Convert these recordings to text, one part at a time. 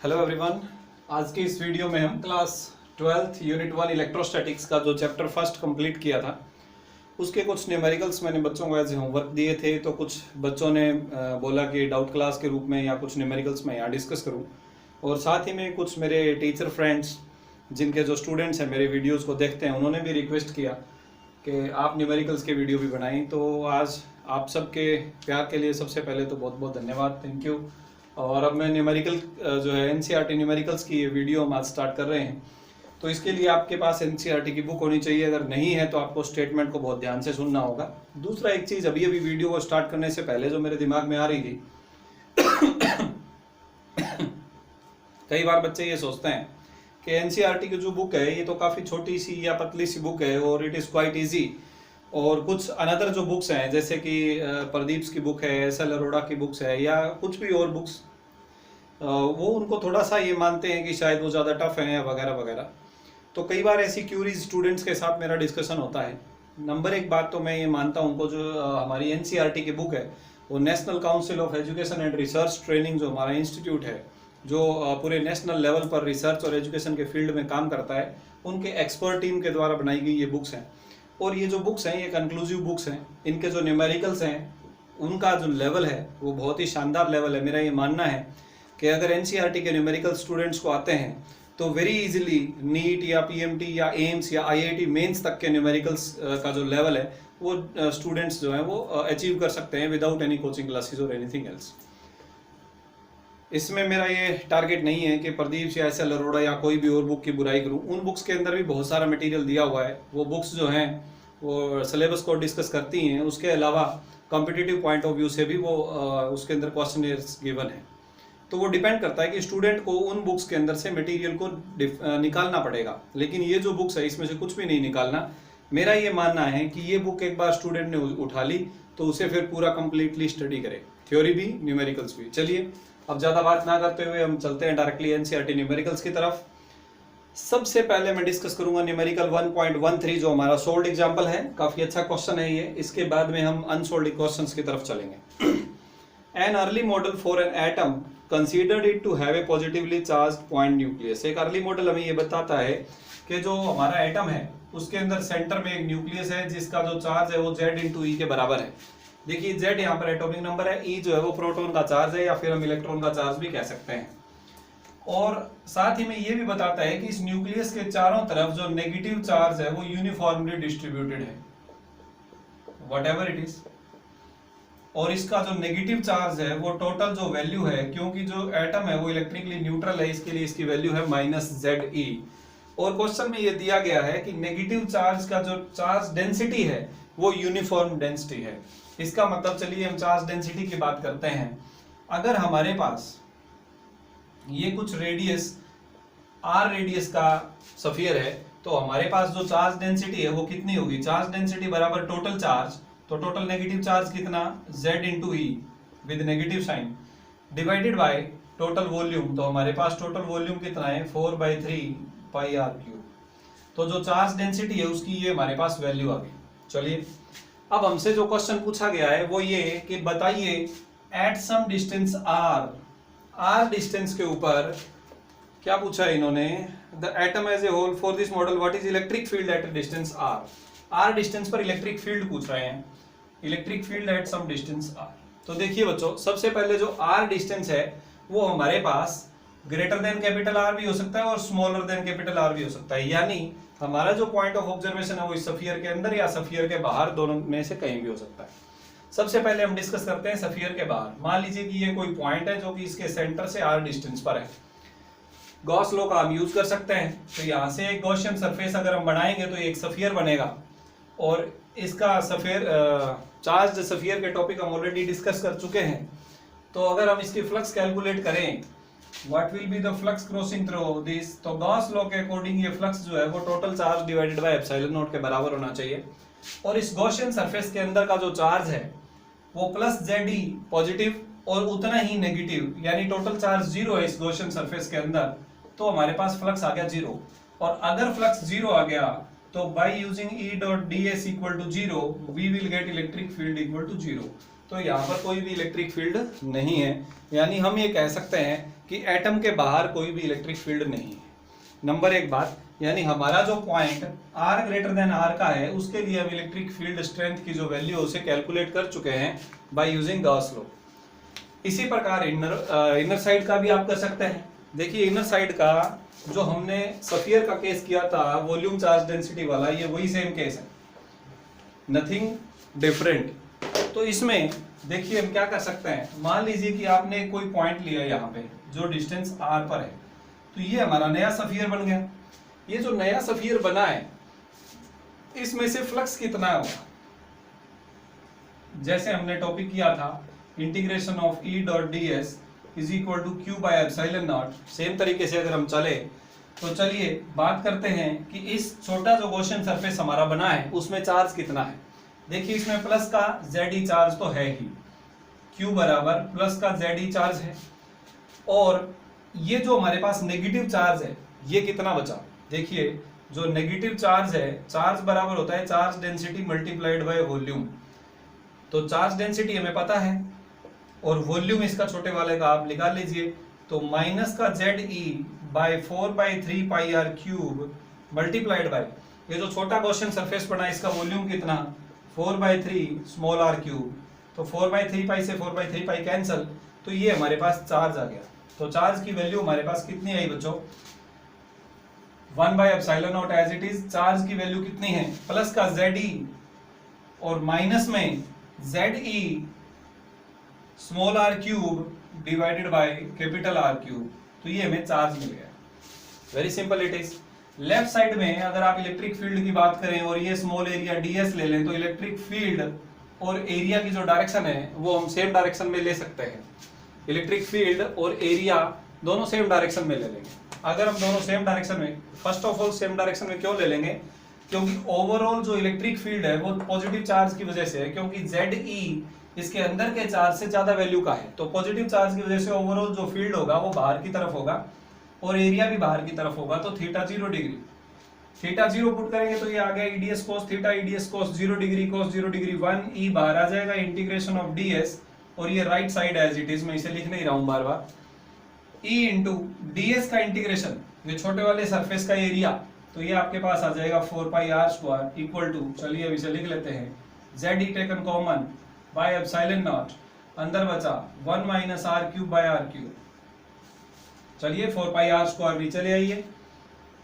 Hello everyone. आज की इस वीडियो में हम क्लास 12th यूनिट 1 इलेक्ट्रोस्टैटिक्स का जो चैप्टर फर्स्ट कंप्लीट किया था उसके कुछ न्यूमेरिकल्स मैंने बच्चों को एज होमवर्क दिए थे। तो कुछ बच्चों ने बोला कि डाउट क्लास के रूप में या कुछ न्यूमेरिकल्स मैं यहाँ डिस्कस करूँ, और साथ ही में कुछ मेरे टीचर फ्रेंड्स जिनके जो स्टूडेंट्स हैं मेरे वीडियोज़ को देखते हैं उन्होंने भी रिक्वेस्ट किया कि आप न्यूमेरिकल्स के वीडियो भी बनाएं। तो आज आप सबके प्यार के लिए सबसे पहले तो बहुत बहुत धन्यवाद, थैंक यू। और अब मैं न्यूमेरिकल जो है एनसीईआरटी न्यूमेरिकल्स की ये वीडियो हम आज स्टार्ट कर रहे हैं। तो इसके लिए आपके पास एनसीईआरटी की बुक होनी चाहिए, अगर नहीं है तो आपको स्टेटमेंट को बहुत ध्यान से सुनना होगा। दूसरा एक चीज़ अभी वीडियो को स्टार्ट करने से पहले जो मेरे दिमाग में आ रही थी कई बार बच्चे ये सोचते हैं कि एनसीईआरटी की जो बुक है ये तो काफ़ी छोटी सी या पतली सी बुक है और इट इज़ क्वाइट ईजी, और कुछ अनदर जो बुक्स हैं जैसे कि प्रदीप्स की बुक है, एस.एल. अरोड़ा की बुक्स है या कुछ भी और बुक्स, वो उनको थोड़ा सा ये मानते हैं कि शायद वो ज़्यादा टफ है वगैरह वगैरह। तो कई बार ऐसी क्यूरीज स्टूडेंट्स के साथ मेरा डिस्कशन होता है। नंबर एक बात तो मैं ये मानता हूँ उनको जो हमारी एनसीईआरटी की बुक है वो national council of education and research training जो हमारा इंस्टीट्यूट है जो पूरे नेशनल लेवल पर रिसर्च और एजुकेशन के फील्ड में काम करता है, उनके एक्सपर्ट टीम के द्वारा बनाई गई ये बुक्स हैं। और ये जो बुक्स हैं ये कंक्लूसिव बुक्स हैं। इनके जो न्यूमेरिकल्स हैं उनका जो लेवल है वो बहुत ही शानदार लेवल है। मेरा ये मानना है कि अगर एनसीईआरटी के न्यूमेरिकल स्टूडेंट्स को आते हैं तो वेरी इजीली नीट या पीएमटी या एम्स या आईआईटी मेंस तक के न्यूमेरिकल्स का जो लेवल है वो स्टूडेंट्स जो हैं वो अचीव कर सकते हैं विदाउट एनी कोचिंग क्लासेस और एनीथिंग एल्स। इसमें मेरा ये टारगेट नहीं है कि प्रदीप या एस.एल. अरोड़ा या कोई भी और बुक की बुराई करूं। उन बुक्स के अंदर भी बहुत सारा मटेरियल दिया हुआ है। वो बुक्स जो हैं वो सिलेबस को डिस्कस करती हैं, उसके अलावा कॉम्पिटिटिव पॉइंट ऑफ व्यू से भी वो उसके अंदर क्वेश्चनर्स गिवन है। तो वो डिपेंड करता है कि स्टूडेंट को उन बुक्स के अंदर से मटेरियल को निकालना पड़ेगा, लेकिन ये जो बुक्स है इसमें से कुछ भी नहीं निकालना। मेरा ये मानना है कि ये बुक एक बार स्टूडेंट ने उठा ली तो उसे फिर पूरा कंप्लीटली स्टडी करे, थ्योरी भी न्यूमेरिकल्स भी। चलिए अब ज़्यादा बात ना करते हुए हम चलते हैं डायरेक्टली एनसीईआरटी न्यूमेरिकल्स की तरफ। सबसे पहले मैं डिस्कस करूंगा न्यूमेरिकल 1.13 जो हमारा सोल्ड एग्जांपल है। काफ़ी अच्छा क्वेश्चन है ये। इसके बाद में हम अनसोल्ड क्वेश्चंस की तरफ चलेंगे। An early model for an atom considered it to have a positively charged point nucleus. एक अर्ली मॉडल हमें ये बताता है कि जो हमारा एटम है उसके अंदर सेंटर में एक न्यूक्लियस है जिसका जो चार्ज है वो Z/E के बराबर है। देखिए Z यहाँ पर एटॉमिक नंबर है, E जो है वो प्रोटॉन का चार्ज है या फिर हम इलेक्ट्रॉन का चार्ज भी कह सकते हैं। और साथ ही में ये भी बताता है कि इस न्यूक्लियस के चारों तरफ जो नेगेटिव चार्ज है वो यूनिफॉर्मली डिस्ट्रीब्यूटेड है, व्हाटएवर इट इज। और इसका जो नेगेटिव चार्ज है वो टोटल जो वैल्यू है, क्योंकि जो एटम है वो इलेक्ट्रिकली न्यूट्रल है, इसके लिए इसकी वैल्यू है -ZE। और क्वेश्चन में ये दिया गया है कि नेगेटिव चार्ज का जो चार्ज डेंसिटी है वो यूनिफॉर्म डेंसिटी है। इसका मतलब चलिए हम चार्ज डेंसिटी की बात करते हैं। अगर हमारे पास ये कुछ रेडियस r रेडियस का सफियर है तो हमारे पास जो चार्ज डेंसिटी है वो कितनी होगी? चार्ज डेंसिटी बराबर टोटल चार्ज, तो टोटल नेगेटिव चार्ज कितना? Z/E with negative sign divided by total volume. तो हमारे पास टोटल वॉल्यूम कितना है? 4/3 πr³। तो जो चार्ज डेंसिटी है उसकी ये हमारे पास वैल्यू आ गई। चलिए अब हमसे जो क्वेश्चन पूछा गया है वो ये कि बताइए at some distance r distance के ऊपर क्या पूछा है इन्होंने? The atom as a whole for this model what is electric field at distance r distance पर इलेक्ट्रिक फील्ड पूछ रहे हैं। Electric field at some distance r। तो देखिए बच्चों, सबसे पहले जो r डिस्टेंस है वो हमारे पास ग्रेटर देन कैपिटल R भी हो सकता है और स्मॉलर देन कैपिटल R भी हो सकता है, यानी हमारा जो पॉइंट ऑफ ऑब्जर्वेशन है वो इस सफियर के अंदर या सफियर के बाहर, दोनों में से कहीं भी हो सकता है। सबसे पहले हम डिस्कस करते हैं सफियर के बाहर। मान लीजिए कि ये कोई पॉइंट है जो कि इसके सेंटर से r डिस्टेंस पर है। गॉस लॉ का हम यूज कर सकते हैं। तो यहाँ से एक गॉसियन सरफेस अगर हम बनाएंगे तो एक सफियर बनेगा, और इसका सफियर चार्ज सफियर के टॉपिक हम ऑलरेडी डिस्कस कर चुके हैं। तो अगर हम इसकी फ्लक्स कैलकुलेट करें, what will be the flux crossing through this, तो गॉस लॉ के अकॉर्डिंग ये फ्लक्स जो है वो total charge divided by epsilon not के बराबर होना चाहिए। और इस गॉसियन सरफेस के अंदर का जो चार्ज है वो +ZE पॉजिटिव और उतना ही नेगेटिव, यानी टोटल चार्ज 0 है इस गॉसियन सरफेस के अंदर। तो हमारे पास फ्लक्स आ गया 0। और अगर फ्लक्स 0 आ गया तो by using E.ds = 0 we will get electric field = 0। तो यहाँ पर कोई भी इलेक्ट्रिक फील्ड नहीं है, यानी हम ये कह सकते हैं कि एटम के बाहर कोई भी इलेक्ट्रिक फील्ड नहीं है। नंबर एक बात, यानी हमारा जो point r greater than r का है उसके लिए हम इलेक्ट्रिक फील्ड स्ट्रेंथ की जो वैल्यू है उसे कैलकुलेट कर चुके हैं बाय यूजिंग गॉस लॉ। इसी प्रकार इनर साइड का भी आप कर सकते हैं। देखिए इनर साइड का जो हमने स्फीयर का केस किया था वॉल्यूम चार्ज डेंसिटी वाला, ये वही सेम केस है, नथिंग डिफरेंट। तो इसमें देखिए हम क्या कर सकते हैं, मान लीजिए कि आपने कोई पॉइंट लिया यहाँ पे जो डिस्टेंस r पर है, तो ये हमारा नया स्फीयर बन गया। ये जो नया स्फीयर बना है इसमें से फ्लक्स कितना होगा, जैसे हमने टॉपिक किया था integration of E dot ds is equal to Q by epsilon naught, same तरीके से अगर हम चले तो चलिए बात करते हैं कि इस छोटा जो गॉसियन सरफेस हमारा बना है उसमें चार्ज कितना है। देखिए इसमें प्लस का Ze चार्ज तो है ही, Q बराबर प्लस का Ze चार्ज है, और ये जो हमारे पास नेगेटिव चार्ज है ये कितना बचा। देखिए जो नेगेटिव चार्ज है, चार्ज बराबर होता है charge density multiplied by volume. तो चार्ज डेंसिटी हमें पता है और वॉल्यूम इसका छोटे वाले का आप निकाल लीजिए, तो माइनस का Ze by 4/3 pi r cube multiplied by ये जो छोटा गॉसियन सरफेस बना इसका वॉल्यूम कितना 4/3 स्मॉल r क्यूब, तो 4/3 पाई से 4/3 पाई कैंसल, तो ये हमारे पास चार्ज आ गया। तो चार्ज की वैल्यू हमारे पास कितनी आई बच्चों 1/एप्सिलॉन naught as it is. Charge की वैल्यू कितनी है प्लस का Ze और माइनस में Ze small r cube divided by capital R cube, तो ये हमें चार्ज मिल गया। Very simple it is. Left side में अगर आप इलेक्ट्रिक फील्ड की बात करें और ये स्मॉल एरिया ds ले लें, तो इलेक्ट्रिक फील्ड और एरिया की जो डायरेक्शन है वो हम सेम डायरेक्शन में ले सकते हैं। इलेक्ट्रिक फील्ड और एरिया दोनों सेम डायरेक्शन में ले लेंगे। अगर हम दोनों सेम डायरेक्शन में, first of all same direction में क्यों ले लेंगे, क्योंकि ओवरऑल जो इलेक्ट्रिक फील्ड है वो पॉजिटिव चार्ज की वजह से है, क्योंकि Ze इसके अंदर के चार्ज से ज्यादा वैल्यू का है, तो पॉजिटिव चार्ज की वजह से ओवरऑल जो फील्ड होगा वो बाहर की तरफ होगा और एरिया भी बाहर की तरफ होगा। तो थीटा 0 डिग्री, थीटा 0 पुट करेंगे तो ये आ गया EDS cos theta, EDS cos 0 degree, cos 0 degree 1 e बाहर आ जाएगा इंटीग्रेशन ऑफ ds, और ये right side as it is, मैं इसे लिख नहीं रहा हूं बार बार, e इंटू ds का इंटीग्रेशन, ये छोटे वाले सरफेस का एरिया, तो ये आपके पास आ जाएगा 4πr² इक्वल टू, चलिए अब इसे लिख लेते हैं, Ze taken common bye epsilon not, अंदर बचा 1 minus r cube by r cube. चलिए 4πr² नीचे ले आइए,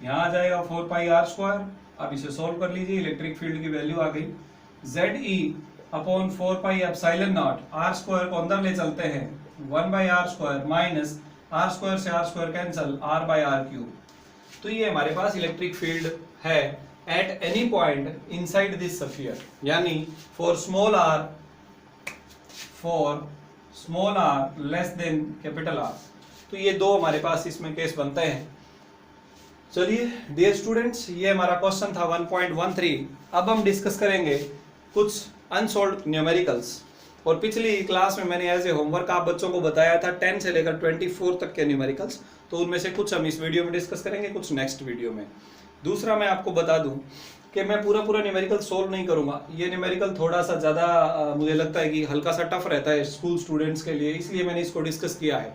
यहाँ आ जाएगा 4πr²। अब इसे सोल्व कर लीजिए, इलेक्ट्रिक फील्ड की वैल्यू आ गई Ze upon 4π epsilon not, r² को अंदर ले चलते हैं 1/r² माइनस r² से r² cancel, r by r cube. तो ये हमारे पास इलेक्ट्रिक फील्ड है at any point inside this sphere, यानी for small r less than capital R। तो ये दो हमारे पास इसमें केस बनते हैं। चलिए डियर स्टूडेंट्स, ये हमारा क्वेश्चन था 1.13। अब हम डिस्कस करेंगे कुछ अनसॉल्व्ड न्यूमेरिकल्स, और पिछली क्लास में मैंने एज ए होमवर्क आप बच्चों को बताया था 10 से लेकर 24 तक के न्यूमेरिकल्स, तो उनमें से कुछ हम इस वीडियो में डिस्कस करेंगे, कुछ नेक्स्ट वीडियो में। दूसरा मैं आपको बता दूं कि मैं पूरा न्यूमेरिकल सोल्व नहीं करूंगा, ये न्यूमेरिकल थोड़ा सा ज़्यादा मुझे लगता है कि हल्का सा टफ रहता है स्कूल स्टूडेंट्स के लिए, इसलिए मैंने इसको डिस्कस किया है।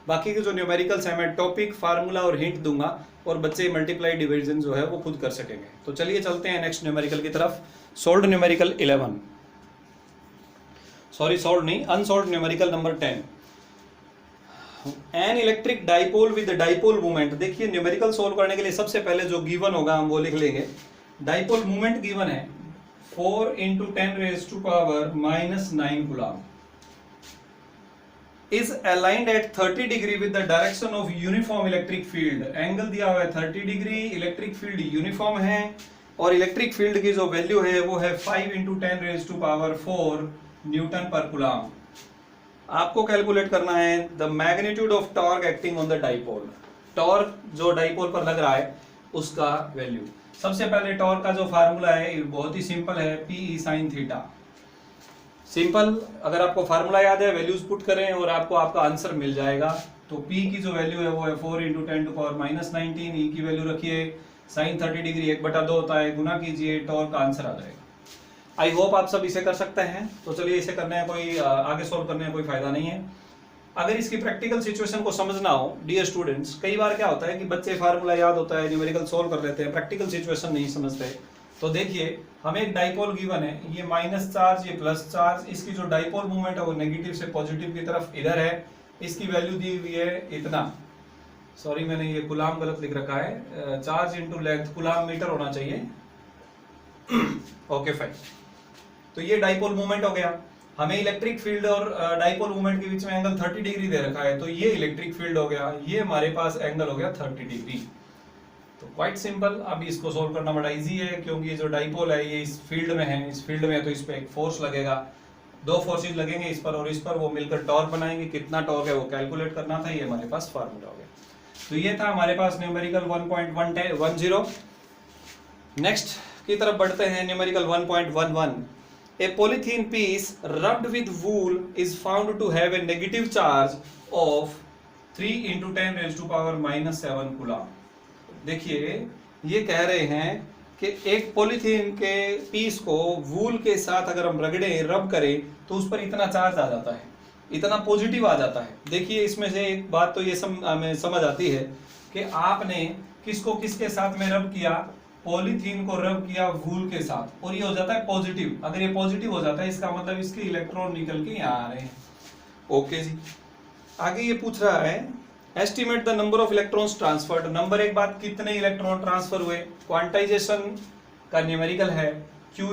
बाकी के जो न्यूमेरिकल्स हैं मैं टॉपिक, फार्मूला और हिंट दूंगा, और बच्चे मल्टीप्लाई डिवीजन जो है वो खुद कर सकेंगे। तो चलिए चलते हैं नेक्स्ट न्यूमेरिकल की तरफ। सोल्व्ड न्यूमेरिकल 11, सॉरी सोल्व्ड नहीं, unsolved numerical number 10। An electric dipole with dipole movement. देखिए न्यूमेरिकल सोल्व करने के लिए सबसे पहले जो गिवन होगा हम वो लिख लेंगे। डाइपोल मूवमेंट गिवन है 4 × 10⁻⁻⁹ coulomb, is aligned at 30 degree with the direction of uniform electric field। Angle दिया हुआ है 30 डिग्री, इलेक्ट्रिक फील्ड यूनिफॉर्म है, और इलेक्ट्रिक फील्ड की जो वैल्यू है वो है 5 × 10⁻⁴ न्यूटन पर कूलम। आपको कैलकुलेट करना है the magnitude of torque acting on the dipole. Torque जो डाइपोल पर लग रहा है उसका वैल्यू। सबसे पहले टॉर्क का जो फार्मूला है बहुत ही सिंपल है, PE sin थीटा। सिंपल, अगर आपको फार्मूला याद है वैल्यूज पुट करें और आपको आपका आंसर मिल जाएगा। तो P की जो वैल्यू है वो है 4 × 10⁻⁻⁹, E की वैल्यू रखिए sin 30 डिग्री 1/2 होता है, गुना कीजिए, टॉर्क का आंसर आ जाएगा। आई होप आप सब इसे कर सकते हैं। तो चलिए इसे करने में कोई आगे सॉल्व करने में कोई फायदा नहीं है। अगर इसकी प्रैक्टिकल सिचुएशन को समझना हो डियर स्टूडेंट्स, कई बार क्या होता है कि बच्चे फार्मूला याद होता है, न्यूमेरिकल सॉल्व कर लेते हैं, प्रैक्टिकल सिचुएशन नहीं समझते। तो देखिए हमें एक डाइपोल गिवन है, ये माइनस चार्ज, ये प्लस चार्ज, इसकी जो डाइपोल मूवमेंट है वो नेगेटिव से पॉजिटिव की तरफ इधर है, इसकी वैल्यू दी हुई है इतना, सॉरी मैंने ये कूलाम गलत लिख रखा है, charge into length, coulomb metre होना चाहिए। Okay fine. तो ये डाइपोल मूवमेंट हो गया। हमें इलेक्ट्रिक फील्ड और डाइपोल मूवमेंट के बीच में एंगल 30 डिग्री दे रखा है, तो ये इलेक्ट्रिक फील्ड हो गया, ये हमारे पास एंगल हो गया 30 डिग्री। तो क्वाइट सिंपल, अभी इसको सोल्व करना बड़ा इजी है, क्योंकि ये जो डाइपोल है ये इस फील्ड में है, इस फील्ड में है तो इस पे एक फोर्स लगेगा, दो फोर्सेज लगेंगे इस पर और इस पर, वो मिलकर टॉर्क बनाएंगे, कितना टॉर्क है वो कैलकुलेट करना था, ये हमारे पास फार्मूला हो गया। तो ये था हमारे पास न्यूमेरिकल 1.10। नेक्स्ट की तरफ बढ़ते हैं, numerical 1.11। A polythene piece rubbed with wool is found to have a negative charge of 3 × 10⁻⁻7 coulomb. देखिए ये कह रहे हैं कि एक पॉलीथीन के पीस को वूल के साथ अगर हम रब करें तो उस पर इतना चार्ज आ जाता है, इतना पॉजिटिव आ जाता है। देखिए इसमें से एक बात तो ये हमें समझ आती है कि आपने किसको किसके साथ में रब किया, पॉलीथीन को रब किया वूल के साथ, और ये हो जाता है पॉजिटिव। अगर ये पॉजिटिव हो जाता है इसका मतलब इसके इलेक्ट्रॉन निकल के यहाँ आ रहे हैं। ओके जी, आगे ये पूछ रहा है estimate the number of electrons transferred. Number एक बात, कितने इलेक्ट्रॉन ट्रांसफर हुए, क्वांटाइजेशन का न्यूमेरिकल है Q =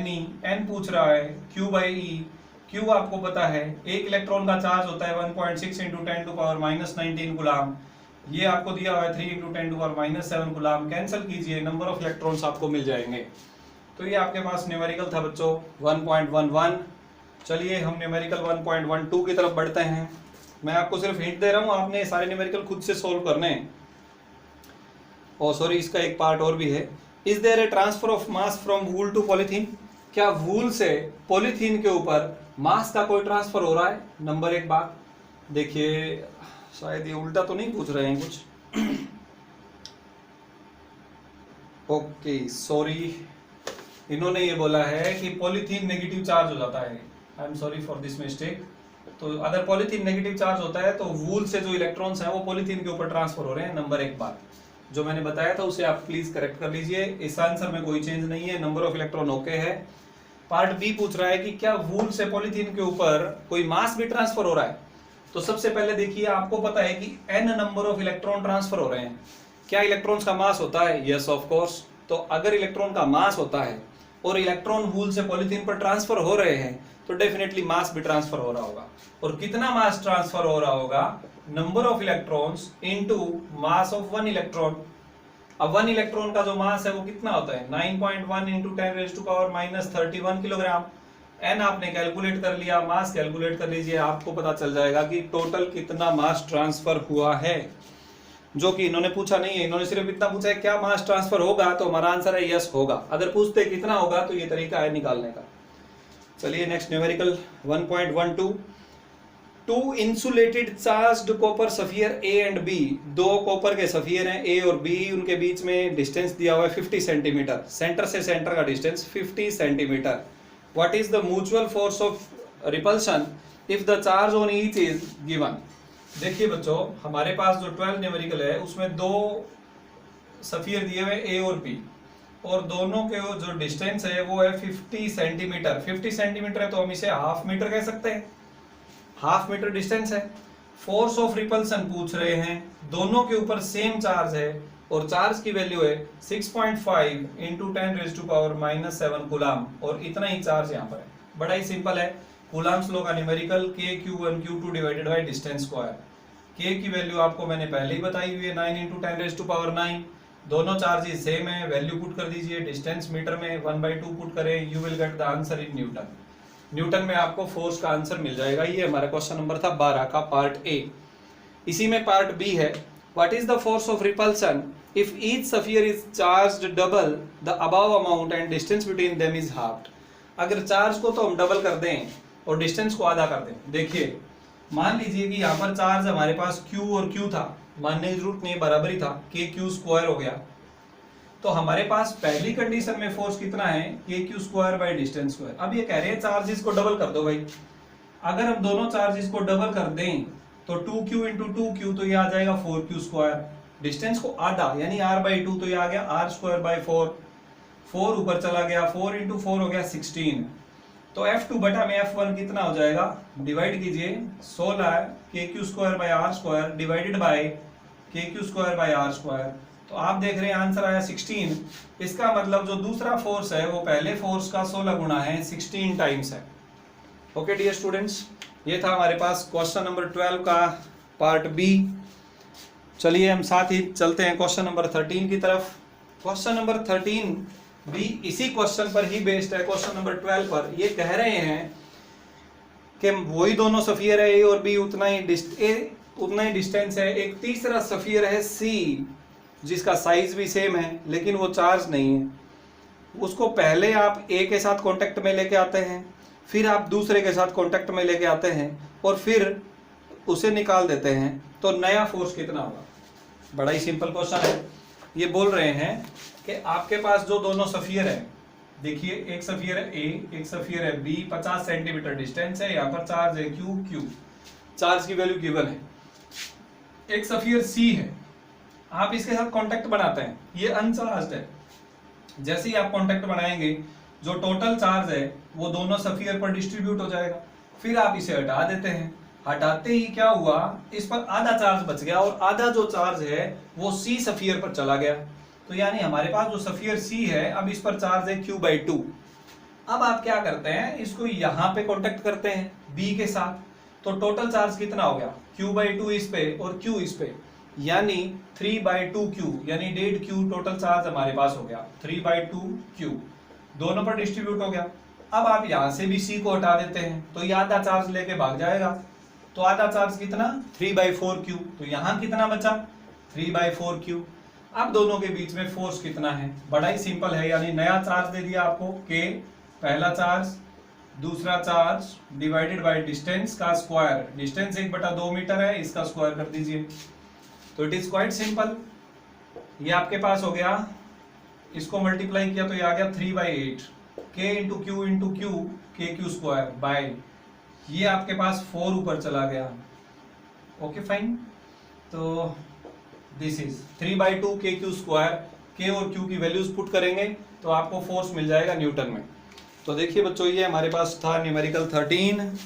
Ne, n पूछ रहा है Q/E। Q आपको पता है, एक इलेक्ट्रॉन का चार्ज होता है 1.6 × 10⁻⁻19 कूलम, ये आपको दिया हुआ है 3 × 10⁻�7 कूलम। कैंसिल कीजिए, नंबर ऑफ इलेक्ट्रॉन्स आपको मिल जाएंगे। तो ये आपके पास न्यूमेरिकल था बच्चों 1.11। चलिए हम न्यूमेरिकल 1.12 की तरफ बढ़ते हैं। मैं आपको सिर्फ हिंट दे रहा हूँ, आपने सारे न्यूमेरिकल खुद से सोल्व करने हैं। और सॉरी इसका एक पार्ट और भी है, is there a transfer of mass from wool to polythene. क्या वूल से पॉलीथीन के ऊपर मास का कोई ट्रांसफर हो रहा है, नंबर एक बात। देखिए शायद ये उल्टा तो नहीं पूछ रहे हैं कुछ, ओके सॉरी, इन्होंने ये बोला है कि पॉलीथीन नेगेटिव चार्ज हो जाता है, I am sorry for this mistake. तो अगर पॉलीथीन नेगेटिव चार्ज होता है तो वूल से जो इलेक्ट्रॉन्स हैं वो पॉलीथीन के ऊपर ट्रांसफर हो रहे हैं, नंबर एक बात। जो मैंने बताया था उसे आप प्लीज करेक्ट कर लीजिए, इस आंसर में कोई चेंज नहीं है, नंबर ऑफ इलेक्ट्रॉन ओके है। पार्ट बी पूछ रहा है कि क्या वूल से पॉलीथीन के ऊपर कोई मास भी ट्रांसफर हो रहा है। तो सबसे पहले देखिए, आपको पता है कि n number of electron transfer हो रहे हैं। क्या इलेक्ट्रॉन्स का मास होता है? Yes of course. तो अगर इलेक्ट्रॉन का मास होता है और इलेक्ट्रॉन वूल से पॉलीथीन पर ट्रांसफर हो रहे हैं तो डेफिनेटली मास भी ट्रांसफर हो रहा होगा। और कितना मास ट्रांसफर हो रहा होगा? Number of electrons into mass of one electron. अब वन इलेक्ट्रॉन का जो मास है वो कितना होता है? 9.1 × 10⁻31 किलोग्राम। एन आपने कैलकुलेट कर लिया, मास कैलकुलेट कर लीजिए, आपको पता चल जाएगा कि टोटल कितना मास ट्रांसफर हुआ है, जो कि इन्होंने पूछा नहीं है। इन्होंने सिर्फ इतना पूछा है क्या मास ट्रांसफर होगा, तो हमारा आंसर है यस होगा। अगर पूछते कितना होगा तो ये तरीका है निकालने का। चलिए next numerical 1.12। Two insulated charged copper sphere A and B. दो कॉपर के सफियर हैं ए और बी, उनके बीच में डिस्टेंस दिया हुआ है 50 सेंटीमीटर, सेंटर से सेंटर का distance 50 centimetre. What is the mutual force of repulsion if the charge on each is given? देखिए बच्चों, हमारे पास जो 12 न्यूमेरिकल है उसमें दो सफियर दिए हुए ए और बी, और दोनों के जो डिस्टेंस है वो है 50 सेंटीमीटर। 50 सेंटीमीटर है तो हम इसे हाफ मीटर कह सकते हैं, हाफ मीटर डिस्टेंस है। फोर्स ऑफ रिपल्सन पूछ रहे हैं, दोनों के ऊपर सेम चार्ज है और चार्ज की वैल्यू है 6.5 × 10⁻⁻7 कूलम, और इतना ही चार्ज यहाँ पर है। बड़ा ही सिंपल है, कूलम्स लॉ का numerical K(Q1 Q2) divided by distance square. K की वैल्यू आपको मैंने पहले ही बताई हुई है 9 × 10⁻9। दोनों चार्जेस सेम है, वैल्यू पुट कर दीजिए, डिस्टेंस मीटर में 1/2 पुट करें, you will get the answer in newton. Newton में आपको फोर्स का आंसर मिल जाएगा। ये हमारा क्वेश्चन नंबर था 12 का पार्ट ए। इसी में पार्ट बी है, what is the force of repulsion if each sphere is charged double the above amount and distance between them is halved। अगर चार्ज को तो हम डबल कर दें और डिस्टेंस को आधा कर दें। देखिए मान लीजिए कि यहाँ पर चार्ज हमारे पास Q और Q था, मानने की जरूरत नहीं, बराबर ही था, K Q स्क्वायर हो गया। तो हमारे पास पहली कंडीशन में फोर्स कितना है, kq² बाई डिस्टेंस स्क्वायर। अब ये कह रहे हैं चार्जेस को डबल कर दो भाई। अगर हम दोनों चार्जेस को डबल कर दें तो 2q इंटू 2q, तो ये आ जाएगा 4q²। डिस्टेंस को आधा यानी r/2, तो ये आ गया r² बाई 4। 4 ऊपर चला गया, 4 इंटू 4 हो गया 16। तो F2 बटा में F1 कितना हो जाएगा, डिवाइड कीजिए 16 kq² by r² divided by kq² by r²। तो आप देख रहे हैं आंसर आया 16। इसका मतलब जो दूसरा फोर्स है वो पहले फोर्स का 16 गुना है, 16 टाइम्स है। ओके डियर स्टूडेंट्स, ये था हमारे पास क्वेश्चन नंबर 12 का पार्ट बी। चलिए हम साथ ही चलते हैं क्वेश्चन नंबर 13 की तरफ। क्वेश्चन नंबर 13 भी इसी क्वेश्चन पर ही बेस्ड है, क्वेश्चन नंबर 12 पर। ये कह रहे हैं कि वही दोनों सफियर है, ए और बी उतना ही डिस्टेंस है। एक तीसरा सफियर है सी, जिसका साइज भी सेम है लेकिन वो चार्ज नहीं है। उसको पहले आप ए के साथ कांटेक्ट में लेके आते हैं, फिर आप दूसरे के साथ कांटेक्ट में लेके आते हैं और फिर उसे निकाल देते हैं, तो नया फोर्स कितना होगा। बड़ा ही सिंपल क्वेश्चन है। ये बोल रहे हैं कि आपके पास जो दोनों सफियर है, देखिए एक सफियर है ए, एक सफियर है बी, 50 सेंटीमीटर डिस्टेंस है, यहाँ पर चार्ज है क्यू, चार्ज की वैल्यू गिवन है। एक सफियर सी है, आप इसके साथ कांटेक्ट बनाते हैं, ये अनचार्ज्ड है। जैसे ही आप कांटेक्ट बनाएंगे, जो टोटल चार्ज है वो दोनों सफियर पर डिस्ट्रीब्यूट हो जाएगा। फिर आप इसे हटा देते हैं, हटाते ही क्या हुआ, इस पर आधा चार्ज बच गया और आधा जो चार्ज है वो सी सफियर पर चला गया। तो यानी हमारे पास जो सफियर सी है, अब इस पर चार्ज है q/2। अब आप क्या करते हैं, इसको यहाँ पे कांटेक्ट करते हैं बी के साथ, तो टोटल चार्ज कितना हो गया, q/2 इस पे और q इस पे, यानी 3/2q, यानी 1.5q टोटल चार्ज हमारे पास हो गया। 3/2q दोनों पर डिस्ट्रीब्यूट हो गया। अब आप यहां से भी सी को हटा देते हैं, तो ये आधा चार्ज लेके भाग जाएगा। तो आधा चार्ज कितना, 3/4q। तो यहां कितना बचा, 3/4q। अब दोनों के बीच में फोर्स कितना है, बड़ा ही सिंपल है, यानी नया चार्ज दे दिया आपको k, पहला चार्ज, दूसरा चार्ज डिवाइडेड बाय डिस्टेंस का स्क्वायर। डिस्टेंस 1/2 मीटर है, इसका स्क्वायर कर दीजिए। तो इट इज क्वाइट सिंपल। ये आपके पास हो गया, इसको मल्टीप्लाई किया तो ये आ गया 3/8 k into Q kq² bye, ये आपके पास 4 ऊपर चला गया। ओके फाइन, तो दिस इज 3/2 kq²। k और q की वैल्यूज पुट करेंगे तो आपको फोर्स मिल जाएगा न्यूटन में। तो देखिए बच्चों, ये हमारे पास था न्यूमेरिकल 13।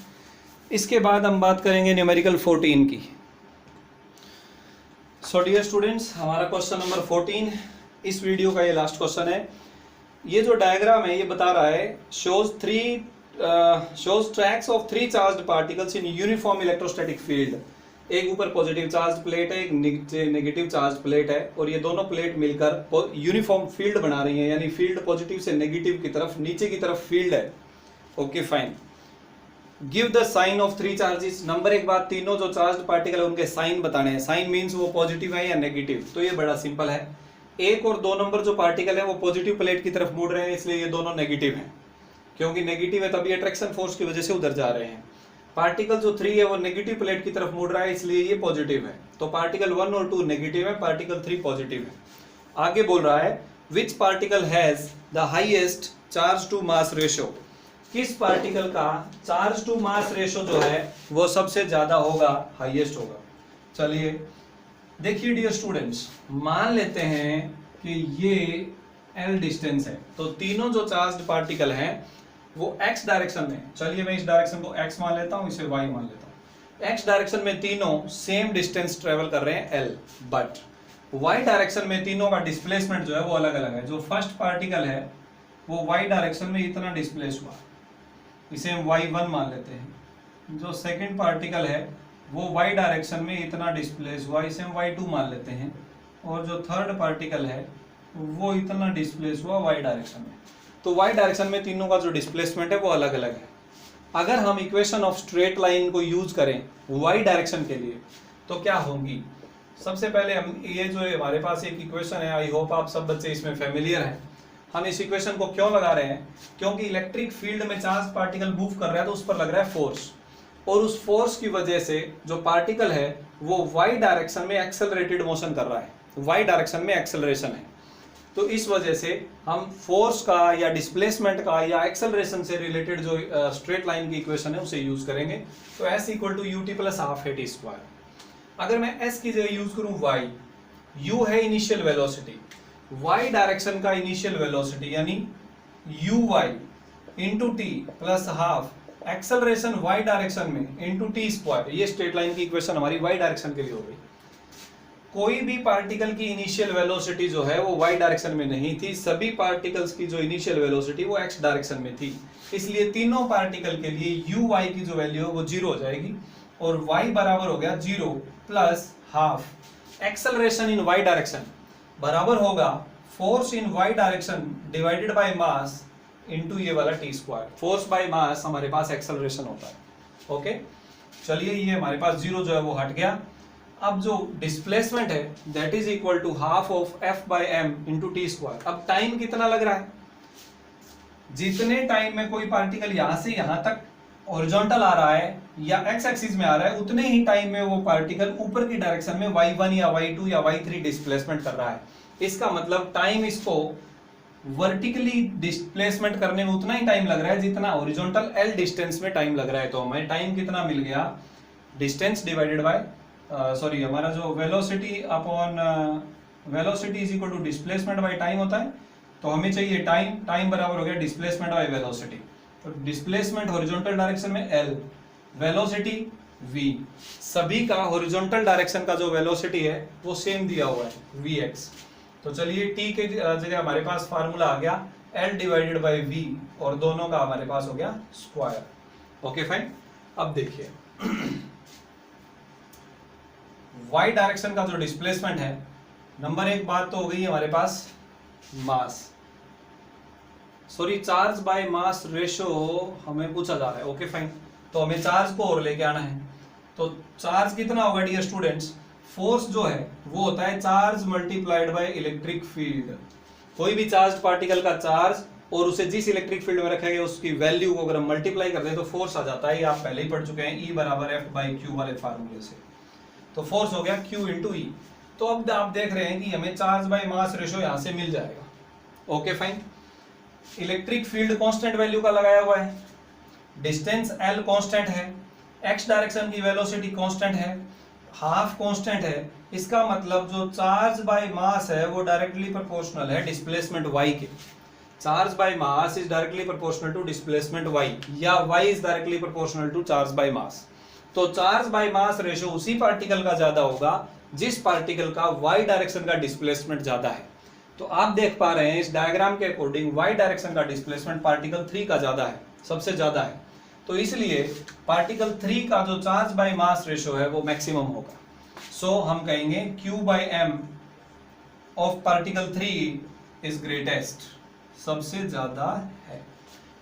इसके बाद हम बात करेंगे न्यूमेरिकल 14 की। सो डियर स्टूडेंट्स, हमारा क्वेश्चन नंबर 14 इस वीडियो का ये लास्ट क्वेश्चन है। ये जो डायग्राम है ये बता रहा है, shows tracks of 3 charged particles in uniform electrostatic field। एक ऊपर पॉजिटिव चार्ज प्लेट है, एक नीचे नेगेटिव चार्ज प्लेट है, और ये दोनों प्लेट मिलकर यूनिफॉर्म फील्ड बना रही है, यानी फील्ड पॉजिटिव से नेगेटिव की तरफ, नीचे की तरफ फील्ड है। Okay fine, give the sign of 3 charges. Number एक बात, तीनों जो चार्ज पार्टिकल है उनके साइन बताने हैं। साइन मीन्स वो पॉजिटिव है या नेगेटिव, तो ये बड़ा सिंपल है। 1 और 2 नंबर जो पार्टिकल है वो पॉजिटिव प्लेट की तरफ मुड़ रहे हैं, इसलिए ये दोनों नेगेटिव हैं, क्योंकि नेगेटिव है तभी अट्रैक्शन फोर्स की वजह से उधर जा रहे हैं। पार्टिकल जो 3 है वो नेगेटिव प्लेट की तरफ मुड़ रहा है, इसलिए ये पॉजिटिव है। तो पार्टिकल 1 और 2 नेगेटिव है, पार्टिकल 3 पॉजिटिव है। आगे बोल रहा है, which particle has the highest charge to mass ratio. किस पार्टिकल का चार्ज टू मास रेशो जो है वो सबसे ज्यादा होगा, हाईएस्ट होगा। चलिए देखिए डियर स्टूडेंट्स, मान लेते हैं कि ये L डिस्टेंस है, तो तीनों जो चार्ज्ड पार्टिकल हैं वो x डायरेक्शन में, चलिए मैं इस डायरेक्शन को x मान लेता हूं, इसे y मान लेता हूं। x डायरेक्शन में तीनों सेम डिस्टेंस ट्रेवल कर रहे हैं L, बट y डायरेक्शन में तीनों का डिस्प्लेसमेंट जो है वो अलग अलग है। जो फर्स्ट पार्टिकल है वो y डायरेक्शन में इतना डिस्प्लेस हुआ, इसे हम y1 मान लेते हैं। जो सेकंड पार्टिकल है वो y डायरेक्शन में इतना डिस्प्लेस हुआ, इसे हम y2 मान लेते हैं। और जो थर्ड पार्टिकल है वो इतना डिस्प्लेस हुआ y डायरेक्शन में। तो y डायरेक्शन में तीनों का जो डिस्प्लेसमेंट है वो अलग अलग है। अगर हम इक्वेशन ऑफ स्ट्रेट लाइन को यूज करें y डायरेक्शन के लिए तो क्या होंगी। सबसे पहले हम ये जो है हमारे पास एक इक्वेशन है, आई होप आप सब बच्चे इसमें फेमिलियर हैं। हम इस इक्वेशन को क्यों लगा रहे हैं, क्योंकि इलेक्ट्रिक फील्ड में चार्ज पार्टिकल मूव कर रहा है तो उस पर लग रहा है फोर्स, और उस फोर्स की वजह से जो पार्टिकल है वो y डायरेक्शन में एक्सेलरेटेड मोशन कर रहा है, y डायरेक्शन में एक्सेलरेशन है। तो इस वजह से हम फोर्स का या डिस्प्लेसमेंट का या एक्सेलरेशन से रिलेटेड जो स्ट्रेट लाइन की इक्वेशन है उसे यूज करेंगे। तो s equal to ut plus half है टी स्क्वायर। अगर मैं s की जगह यूज करूं y, u है इनिशियल वेलोसिटी, y डायरेक्शन का इनिशियल वेलोसिटी यानी uy into T plus half acceleration y direction में इंटू टी स्क्वायर, ये स्ट्रेट लाइन की इक्वेशन हमारी y डायरेक्शन के लिए हो गई। कोई भी पार्टिकल की इनिशियल वेलोसिटी जो है वो y डायरेक्शन में नहीं थी, सभी पार्टिकल्स की जो इनिशियल वेलोसिटी वो x डायरेक्शन में थी, इसलिए तीनों पार्टिकल के लिए uy की जो वैल्यू है वो 0 हो जाएगी और y बराबर हो गया 0 plus half acceleration in y direction बराबर होगा force in y direction divided by mass into ये वाला T square. Force by mass हमारे पास एक्सेलरेशन होता है। ओके, चलिए ये हमारे पास 0 जो है वो हट गया। अब जो डिस्प्लेसमेंट है that is equal to half of f by m into T square. अब टाइम कितना लग रहा है, जितने टाइम में कोई पार्टिकल यहां से यहां तक हॉरिजॉन्टल आ रहा है या x एक्सिस में आ रहा है, उतने ही टाइम में वो पार्टिकल ऊपर की डायरेक्शन में y1 या y2 या y3 डिस्प्लेसमेंट कर रहा है। इसका मतलब टाइम इसको वर्टिकली डिस्प्लेसमेंट करने में उतना ही टाइम लग रहा है जितना हॉरिजॉन्टल l डिस्टेंस में टाइम लग रहा है। तो हमें टाइम कितना मिल गया, डिस्टेंस डिवाइडेड बाय हमारा जो velocity upon velocity is equal to displacement by time होता है। तो हमें चाहिए टाइम बराबर हो गया डिस्प्लेसमेंट बाय वेलोसिटी। तो डिस्प्लेसमेंट हॉरिजॉन्टल डायरेक्शन में l, वेलोसिटी v, सभी का हॉरिजॉन्टल डायरेक्शन का जो वेलोसिटी है वो सेम दिया हुआ है vx। तो चलिए t के जगह हमारे पास फार्मूला आ गया l डिवाइडेड बाय v और दोनों का हमारे पास हो गया स्क्वायर। Okay fine. अब देखिए y डायरेक्शन का जो डिस्प्लेसमेंट है, नंबर एक बात तो हो गई हमारे पास mass, sorry charge by mass ratio हमें पूछा जा रहा है। ओके फाइन, तो हमें चार्ज को और लेके आना है। तो चार्ज कितना होगा डियर स्टूडेंट्स, फोर्स जो है वो होता है charge multiplied by electric field. कोई भी चार्ज पार्टिकल का चार्ज और उसे जिस इलेक्ट्रिक फील्ड में रखा गया उसकी वैल्यू को अगर हम मल्टीप्लाई कर दें तो फोर्स आ जाता है। ये आप पहले ही पढ़ चुके हैं, E बराबर F बाई Q वाले फार्मूले से। तो फोर्स हो गया Q इंटू E। तो अब आप देख रहे हैं कि हमें चार्ज बाय मास रेशो यहां से मिल जाएगा। Okay fine. Electric field constant value का लगाया हुआ है, डिस्टेंस L कांस्टेंट है, x डायरेक्शन की वेलोसिटी कांस्टेंट है, हाफ कांस्टेंट है। इसका मतलब जो चार्ज बाय मास है वो डायरेक्टली प्रोपोर्शनल है डिस्प्लेसमेंट y के। Charge by mass is directly proportional to displacement y या y is directly proportional to charge by mass. तो चार्ज बाय मास रेशो उसी पार्टिकल का ज्यादा होगा जिस पार्टिकल का y डायरेक्शन का डिस्प्लेसमेंट ज्यादा है। तो आप देख पा रहे हैं इस डायग्राम के अकॉर्डिंग y डायरेक्शन का डिस्प्लेसमेंट पार्टिकल 3 का ज्यादा है, सबसे ज्यादा है। तो इसलिए पार्टिकल 3 का जो चार्ज बाय मास रेशो है वो मैक्सिमम होगा। सो हम कहेंगे Q by m of particle 3 is greatest, सबसे ज्यादा है।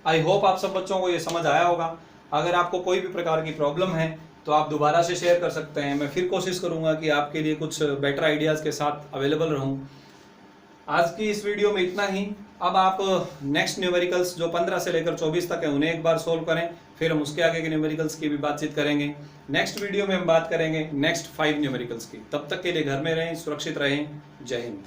आई होप आप सब बच्चों को ये समझ आया होगा। अगर आपको कोई भी प्रकार की प्रॉब्लम है तो आप दोबारा से शेयर कर सकते हैं। मैं फिर कोशिश करूंगा कि आपके लिए कुछ बेटर आइडियाज के साथ अवेलेबल रहूं। आज की इस वीडियो में इतना ही। अब आप नेक्स्ट न्यूमेरिकल्स जो 15 से लेकर 24 तक है उन्हें एक बार सोल्व करें, फिर हम उसके आगे के न्यूमेरिकल्स की भी बातचीत करेंगे। नेक्स्ट वीडियो में हम बात करेंगे नेक्स्ट 5 न्यूमेरिकल्स की। तब तक के लिए घर में रहें, सुरक्षित रहें। जय हिंद।